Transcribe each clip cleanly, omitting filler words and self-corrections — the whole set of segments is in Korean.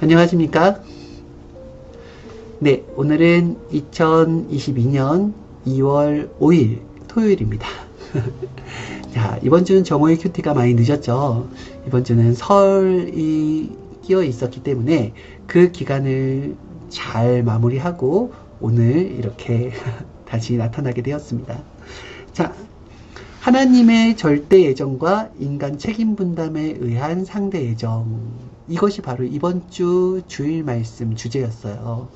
안녕하십니까? 네, 오늘은 2022년 2월 5일 토요일입니다. 자, 이번 주는 정오의 큐티가 많이 늦었죠. 이번 주는 설이 끼어 있었기 때문에 그 기간을 잘 마무리하고 오늘 이렇게 다시 나타나게 되었습니다. 자, 하나님의 절대 예정과 인간 책임 분담에 의한 상대 예정. 이것이 바로 이번 주 주일 말씀 주제였어요.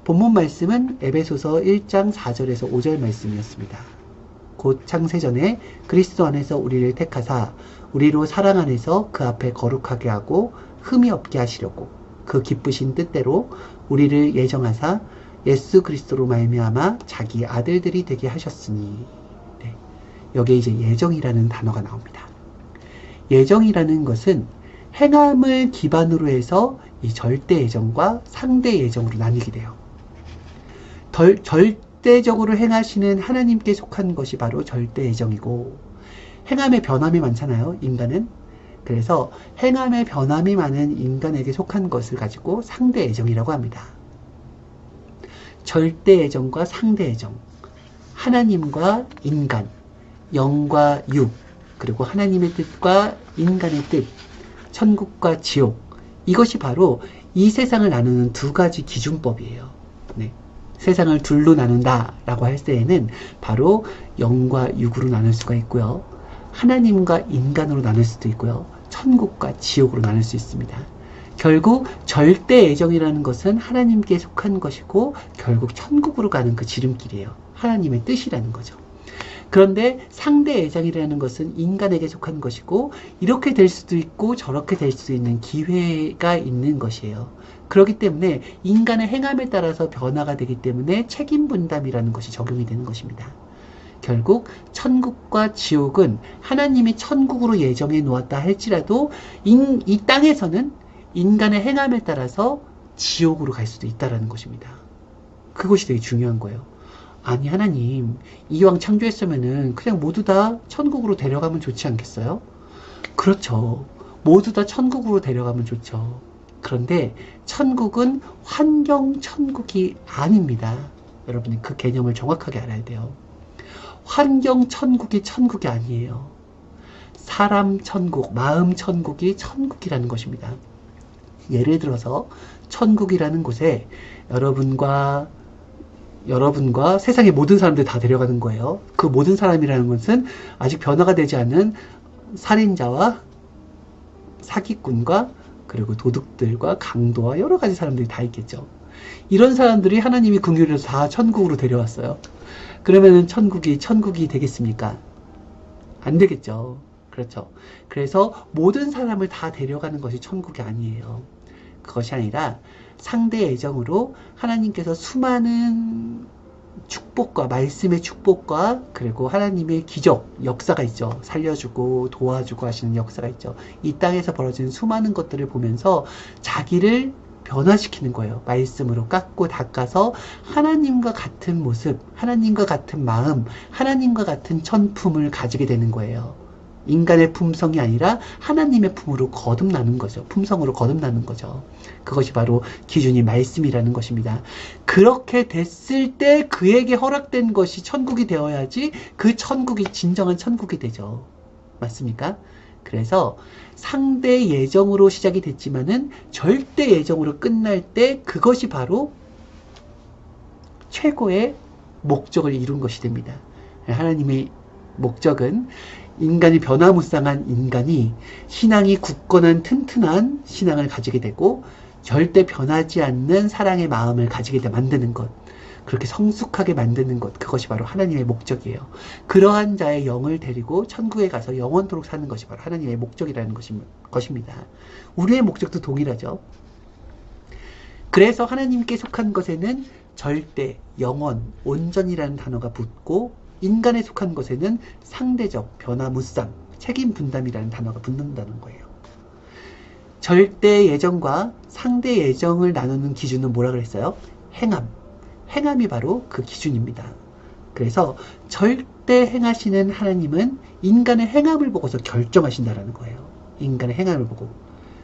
본문 말씀은 에베소서 1장 4절에서 5절 말씀이었습니다. 곧 창세전에 그리스도 안에서 우리를 택하사 우리로 사랑 안에서 그 앞에 거룩하게 하고 흠이 없게 하시려고 그 기쁘신 뜻대로 우리를 예정하사 예수 그리스도로 말미암아 자기 아들들이 되게 하셨으니. 네. 여기에 이제 예정이라는 단어가 나옵니다. 예정이라는 것은 행함을 기반으로 해서 이 절대 예정과 상대 예정으로 나뉘게 돼요. 절대적으로 행하시는 하나님께 속한 것이 바로 절대 예정이고, 행함의 변함이 많잖아요, 인간은. 그래서 행함의 변함이 많은 인간에게 속한 것을 가지고 상대 예정이라고 합니다. 절대 예정과 상대 예정, 하나님과 인간, 영과 육, 그리고 하나님의 뜻과 인간의 뜻, 천국과 지옥, 이것이 바로 이 세상을 나누는 두 가지 기준법이에요. 네. 세상을 둘로 나눈다 라고 할 때에는 바로 영과 육으로 나눌 수가 있고요, 하나님과 인간으로 나눌 수도 있고요, 천국과 지옥으로 나눌 수 있습니다. 결국 절대 예정이라는 것은 하나님께 속한 것이고 결국 천국으로 가는 그 지름길이에요. 하나님의 뜻이라는 거죠. 그런데 상대 예정이라는 것은 인간에게 속한 것이고 이렇게 될 수도 있고 저렇게 될 수도 있는 기회가 있는 것이에요. 그렇기 때문에 인간의 행함에 따라서 변화가 되기 때문에 책임 분담이라는 것이 적용이 되는 것입니다. 결국 천국과 지옥은 하나님이 천국으로 예정해 놓았다 할지라도 이 땅에서는 인간의 행함에 따라서 지옥으로 갈 수도 있다는 것입니다. 그것이 되게 중요한 거예요. 아니, 하나님, 이왕 창조했으면은 그냥 모두 다 천국으로 데려가면 좋지 않겠어요? 그렇죠. 모두 다 천국으로 데려가면 좋죠. 그런데 천국은 환경 천국이 아닙니다. 여러분이 그 개념을 정확하게 알아야 돼요. 환경 천국이 천국이 아니에요. 사람 천국, 마음 천국이 천국이라는 것입니다. 예를 들어서 천국이라는 곳에 여러분과 세상의 모든 사람들 다 데려가는 거예요. 그 모든 사람이라는 것은 아직 변화가 되지 않은 살인자와 사기꾼과 그리고 도둑들과 강도와 여러 가지 사람들이 다 있겠죠. 이런 사람들이 하나님이 긍휼으로 다 천국으로 데려왔어요. 그러면은 천국이 되겠습니까? 안 되겠죠. 그렇죠. 그래서 모든 사람을 다 데려가는 것이 천국이 아니에요. 그것이 아니라 상대 예정으로 하나님께서 수많은 축복과 말씀의 축복과 그리고 하나님의 기적, 역사가 있죠. 살려주고 도와주고 하시는 역사가 있죠. 이 땅에서 벌어지는 수많은 것들을 보면서 자기를 변화시키는 거예요. 말씀으로 깎고 닦아서 하나님과 같은 모습, 하나님과 같은 마음, 하나님과 같은 천품을 가지게 되는 거예요. 인간의 품성이 아니라 하나님의 품으로 거듭나는 거죠. 품성으로 거듭나는 거죠. 그것이 바로 기준이 말씀이라는 것입니다. 그렇게 됐을 때 그에게 허락된 것이 천국이 되어야지 그 천국이 진정한 천국이 되죠. 맞습니까? 그래서 상대 예정으로 시작이 됐지만은 절대 예정으로 끝날 때 그것이 바로 최고의 목적을 이룬 것이 됩니다. 하나님의 목적은 인간이 변화무쌍한 인간이 신앙이 굳건한 튼튼한 신앙을 가지게 되고 절대 변하지 않는 사랑의 마음을 가지게 만드는 것, 그렇게 성숙하게 만드는 것, 그것이 바로 하나님의 목적이에요. 그러한 자의 영을 데리고 천국에 가서 영원토록 사는 것이 바로 하나님의 목적이라는 것입니다. 우리의 목적도 동일하죠. 그래서 하나님께 속한 것에는 절대, 영원, 온전이라는 단어가 붙고 인간에 속한 것에는 상대적, 변화무쌍, 책임 분담이라는 단어가 붙는다는 거예요. 절대 예정과 상대 예정을 나누는 기준은 뭐라 그랬어요? 행함. 행함이 바로 그 기준입니다. 그래서 절대 행하시는 하나님은 인간의 행함을 보고서 결정하신다라는 거예요. 인간의 행함을 보고.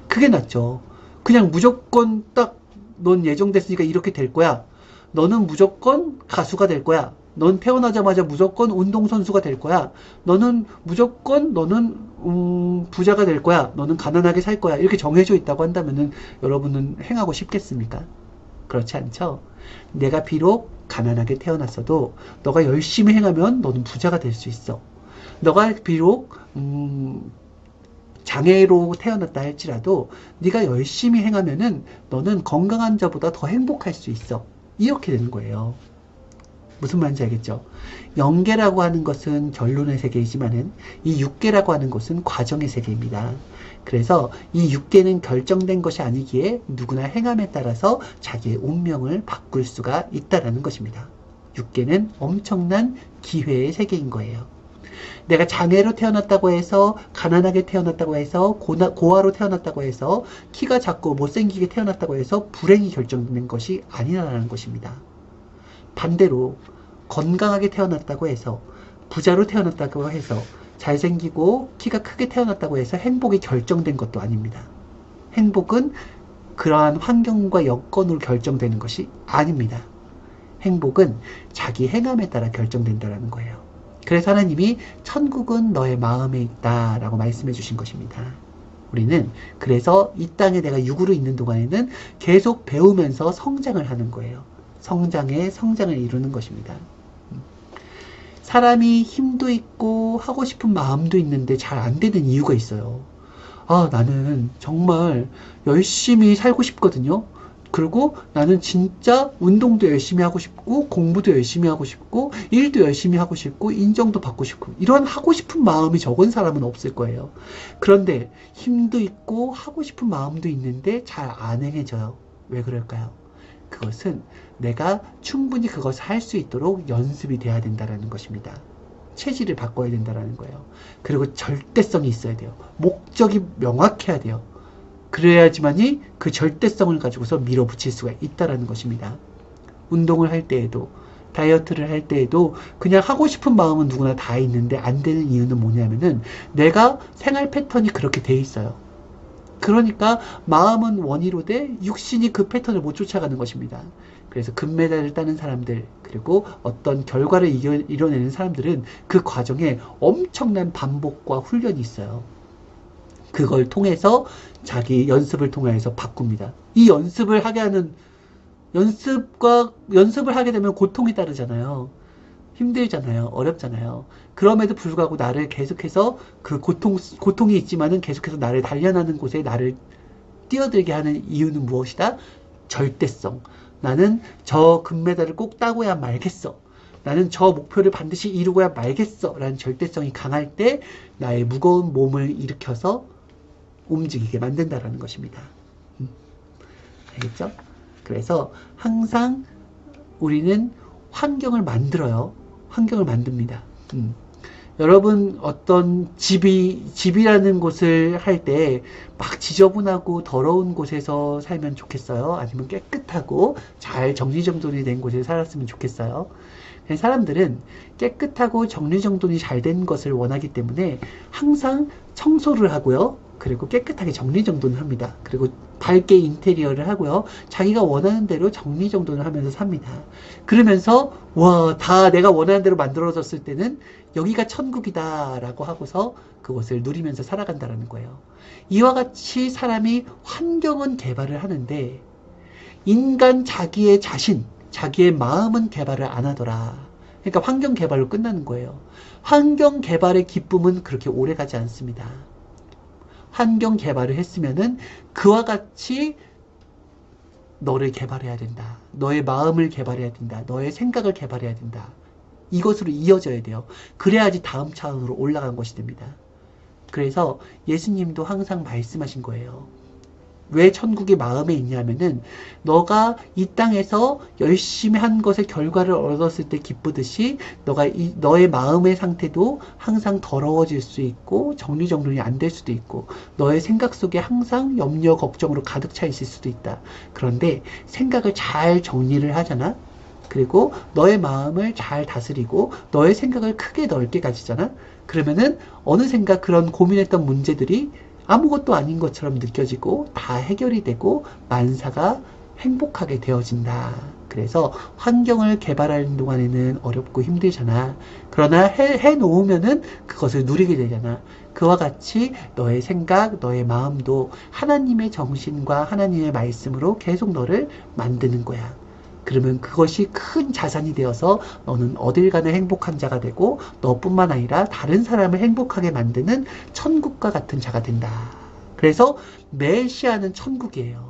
그게 낫죠. 그냥 무조건 딱 넌 예정됐으니까 이렇게 될 거야. 너는 무조건 가수가 될 거야. 넌 태어나자마자 무조건 운동선수가 될 거야. 너는 무조건 부자가 될 거야. 너는 가난하게 살 거야. 이렇게 정해져 있다고 한다면은 여러분은 행하고 싶겠습니까? 그렇지 않죠? 내가 비록 가난하게 태어났어도 너가 열심히 행하면 너는 부자가 될 수 있어. 너가 비록 장애로 태어났다 할지라도 네가 열심히 행하면은 너는 건강한 자보다 더 행복할 수 있어. 이렇게 되는 거예요. 무슨 말인지 알겠죠? 영계라고 하는 것은 결론의 세계이지만은 이 육계라고 하는 것은 과정의 세계입니다. 그래서 이 육계는 결정된 것이 아니기에 누구나 행함에 따라서 자기의 운명을 바꿀 수가 있다라는 것입니다. 육계는 엄청난 기회의 세계인 거예요. 내가 장애로 태어났다고 해서, 가난하게 태어났다고 해서, 고아로 태어났다고 해서, 키가 작고 못생기게 태어났다고 해서 불행이 결정된 것이 아니라는 것입니다. 반대로 건강하게 태어났다고 해서, 부자로 태어났다고 해서, 잘생기고 키가 크게 태어났다고 해서 행복이 결정된 것도 아닙니다. 행복은 그러한 환경과 여건으로 결정되는 것이 아닙니다. 행복은 자기 행함에 따라 결정된다는 거예요. 그래서 하나님이 천국은 너의 마음에 있다 라고 말씀해 주신 것입니다. 우리는 그래서 이 땅에 내가 육으로 있는 동안에는 계속 배우면서 성장을 하는 거예요. 성장을 이루는 것입니다. 사람이 힘도 있고 하고 싶은 마음도 있는데 잘 안 되는 이유가 있어요. 나는 정말 열심히 살고 싶거든요. 그리고 나는 진짜 운동도 열심히 하고 싶고 공부도 열심히 하고 싶고 일도 열심히 하고 싶고 인정도 받고 싶고 이런 하고 싶은 마음이 적은 사람은 없을 거예요. 그런데 힘도 있고 하고 싶은 마음도 있는데 잘 안 행해져요. 왜 그럴까요? 그것은 내가 충분히 그것을 할 수 있도록 연습이 돼야 된다는 것입니다. 체질을 바꿔야 된다는 거예요. 그리고 절대성이 있어야 돼요. 목적이 명확해야 돼요. 그래야지만이 그 절대성을 가지고서 밀어붙일 수가 있다는 것입니다. 운동을 할 때에도, 다이어트를 할 때에도 그냥 하고 싶은 마음은 누구나 다 있는데 안 되는 이유는 뭐냐면은 내가 생활 패턴이 그렇게 돼 있어요. 그러니까 마음은 원이로 돼 육신이 그 패턴을 못 쫓아가는 것입니다. 그래서 금메달을 따는 사람들, 그리고 어떤 결과를 이뤄내는 사람들은 그 과정에 엄청난 반복과 훈련이 있어요. 그걸 통해서 자기 연습을 통해서 바꿉니다. 이 연습을 하게 되면 고통이 따르잖아요. 힘들잖아요. 어렵잖아요. 그럼에도 불구하고 나를 계속해서 그 고통이 있지만은 계속해서 나를 단련하는 곳에 나를 뛰어들게 하는 이유는 무엇이다? 절대성. 나는 저 금메달을 꼭 따고야 말겠어. 나는 저 목표를 반드시 이루고야 말겠어. 라는 절대성이 강할 때 나의 무거운 몸을 일으켜서 움직이게 만든다라는 것입니다. 알겠죠? 그래서 항상 우리는 환경을 만들어요. 환경을 만듭니다. 여러분 어떤 집이라는 곳을 할 때 막 지저분하고 더러운 곳에서 살면 좋겠어요? 아니면 깨끗하고 잘 정리정돈이 된 곳에 살았으면 좋겠어요? 사람들은 깨끗하고 정리정돈이 잘 된 것을 원하기 때문에 항상 청소를 하고요. 그리고 깨끗하게 정리정돈을 합니다. 그리고 밝게 인테리어를 하고요. 자기가 원하는 대로 정리정돈을 하면서 삽니다. 그러면서 다 내가 원하는 대로 만들어졌을 때는 여기가 천국이다 라고 하고서 그것을 누리면서 살아간다는 거예요. 이와 같이 사람이 환경은 개발을 하는데 인간 자기의 마음은 개발을 안 하더라. 그러니까 환경 개발로 끝나는 거예요. 환경 개발의 기쁨은 그렇게 오래 가지 않습니다. 환경 개발을 했으면은 그와 같이 너를 개발해야 된다. 너의 마음을 개발해야 된다. 너의 생각을 개발해야 된다. 이것으로 이어져야 돼요. 그래야지 다음 차원으로 올라간 것이 됩니다. 그래서 예수님도 항상 말씀하신 거예요. 왜 천국이 마음에 있냐면은 너가 이 땅에서 열심히 한 것의 결과를 얻었을 때 기쁘듯이 너의 마음의 상태도 항상 더러워질 수 있고 정리정돈이 안 될 수도 있고 너의 생각 속에 항상 염려 걱정으로 가득 차 있을 수도 있다. 그런데 생각을 잘 정리를 하잖아. 그리고 너의 마음을 잘 다스리고 너의 생각을 크게 넓게 가지잖아. 그러면은 어느샌가 그런 고민했던 문제들이 아무것도 아닌 것처럼 느껴지고 다 해결이 되고 만사가 행복하게 되어진다. 그래서 환경을 개발하는 동안에는 어렵고 힘들잖아. 그러나 해놓으면은 그것을 누리게 되잖아. 그와 같이 너의 생각, 너의 마음도 하나님의 정신과 하나님의 말씀으로 계속 너를 만드는 거야. 그러면 그것이 큰 자산이 되어서 너는 어딜 가나 행복한 자가 되고 너뿐만 아니라 다른 사람을 행복하게 만드는 천국과 같은 자가 된다. 그래서 메시아는 천국이에요.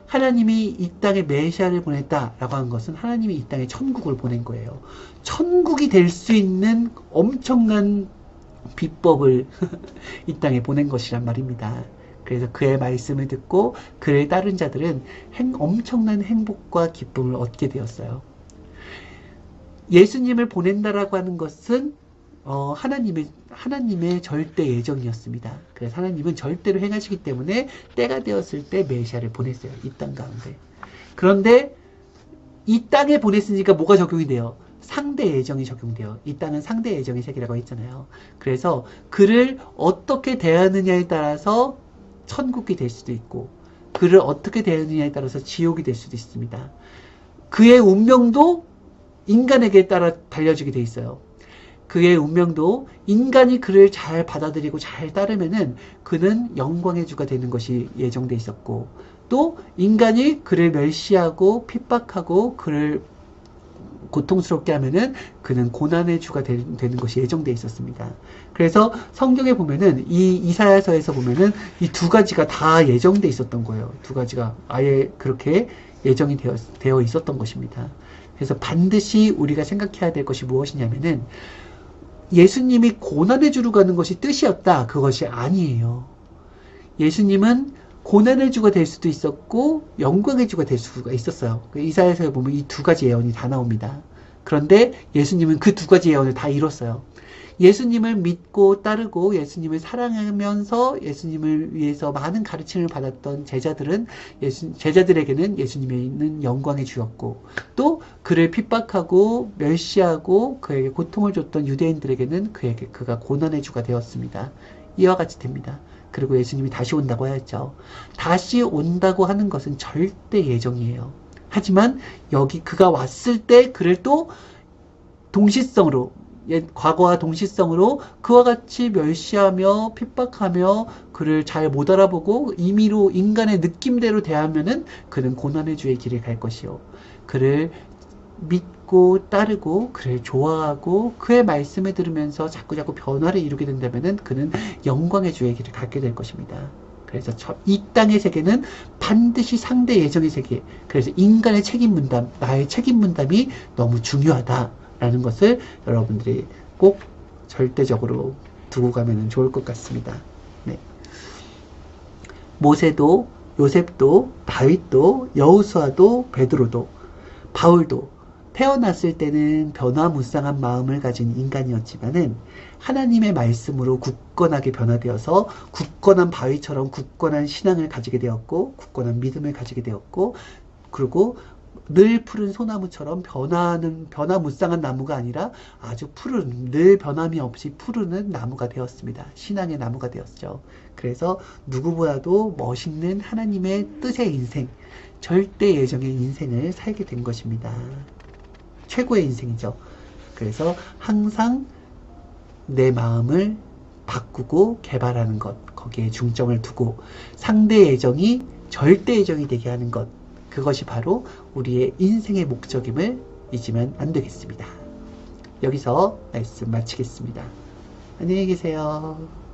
하나님이 이 땅에 메시아를 보냈다라고 한 것은 하나님이 이 땅에 천국을 보낸 거예요. 천국이 될 수 있는 엄청난 비법을 이 땅에 보낸 것이란 말입니다. 그래서 그의 말씀을 듣고 그를 따른 자들은 엄청난 행복과 기쁨을 얻게 되었어요. 예수님을 보낸다라고 하는 것은 하나님의 절대 예정이었습니다. 그래서 하나님은 절대로 행하시기 때문에 때가 되었을 때 메시아를 보냈어요. 이 땅 가운데. 그런데 이 땅에 보냈으니까 뭐가 적용이 돼요? 상대 예정이 적용돼요. 이 땅은 상대 예정의 세계라고 했잖아요. 그래서 그를 어떻게 대하느냐에 따라서 천국이 될 수도 있고 그를 어떻게 대하느냐에 따라서 지옥이 될 수도 있습니다. 그의 운명도 인간에게 따라 달려지게 돼 있어요. 그의 운명도 인간이 그를 잘 받아들이고 잘 따르면은 그는 영광의 주가 되는 것이 예정돼 있었고 또 인간이 그를 멸시하고 핍박하고 그를 고통스럽게 하면은 그는 고난의 주가 되는 것이 예정돼 있었습니다. 그래서 성경에 보면은 이 이사야서에서 보면은 이 두 가지가 다 예정돼 있었던 거예요. 두 가지가 아예 그렇게 예정이 되어 있었던 것입니다. 그래서 반드시 우리가 생각해야 될 것이 무엇이냐면은 예수님이 고난의 주로 가는 것이 뜻이었다. 그것이 아니에요. 예수님은 고난의 주가 될 수도 있었고 영광의 주가 될 수가 있었어요. 이사야서에 보면 이 두 가지 예언이 다 나옵니다. 그런데 예수님은 그 두 가지 예언을 다 이뤘어요. 예수님을 믿고 따르고 예수님을 사랑하면서 예수님을 위해서 많은 가르침을 받았던 제자들에게는 예수님에 있는 영광의 주였고 또 그를 핍박하고 멸시하고 그에게 고통을 줬던 유대인들에게는 그가 고난의 주가 되었습니다. 이와 같이 됩니다. 그리고 예수님이 다시 온다고 하였죠. 다시 온다고 하는 것은 절대 예정이에요. 하지만 여기 그가 왔을 때 그를 또 동시성으로 과거와 동시성으로 그와 같이 멸시하며 핍박하며 그를 잘 못 알아보고 임의로 인간의 느낌대로 대하면은 그는 고난의 주의 길을 갈 것이요. 그를 믿고 따르고 그를 좋아하고 그의 말씀을 들으면서 자꾸자꾸 변화를 이루게 된다면은 그는 영광의 주의 길을 갖게 될 것입니다. 그래서 이 땅의 세계는 반드시 상대 예정의 세계. 그래서 인간의 책임 분담, 나의 책임 분담이 너무 중요하다라는 것을 여러분들이 꼭 절대적으로 두고 가면 좋을 것 같습니다. 네. 모세도, 요셉도, 다윗도, 여호수아도, 베드로도, 바울도 태어났을 때는 변화무쌍한 마음을 가진 인간이었지만은 하나님의 말씀으로 굳건하게 변화되어서 굳건한 바위처럼 굳건한 신앙을 가지게 되었고 굳건한 믿음을 가지게 되었고 그리고 늘 푸른 소나무처럼 변화무쌍한 나무가 아니라 아주 푸른 늘 변함이 없이 푸르는 나무가 되었습니다. 신앙의 나무가 되었죠. 그래서 누구보다도 멋있는 하나님의 뜻의 인생 절대 예정의 인생을 살게 된 것입니다. 최고의 인생이죠. 그래서 항상 내 마음을 바꾸고 개발하는 것, 거기에 중점을 두고 상대 예정이 절대 예정이 되게 하는 것, 그것이 바로 우리의 인생의 목적임을 잊으면 안 되겠습니다. 여기서 말씀 마치겠습니다. 안녕히 계세요.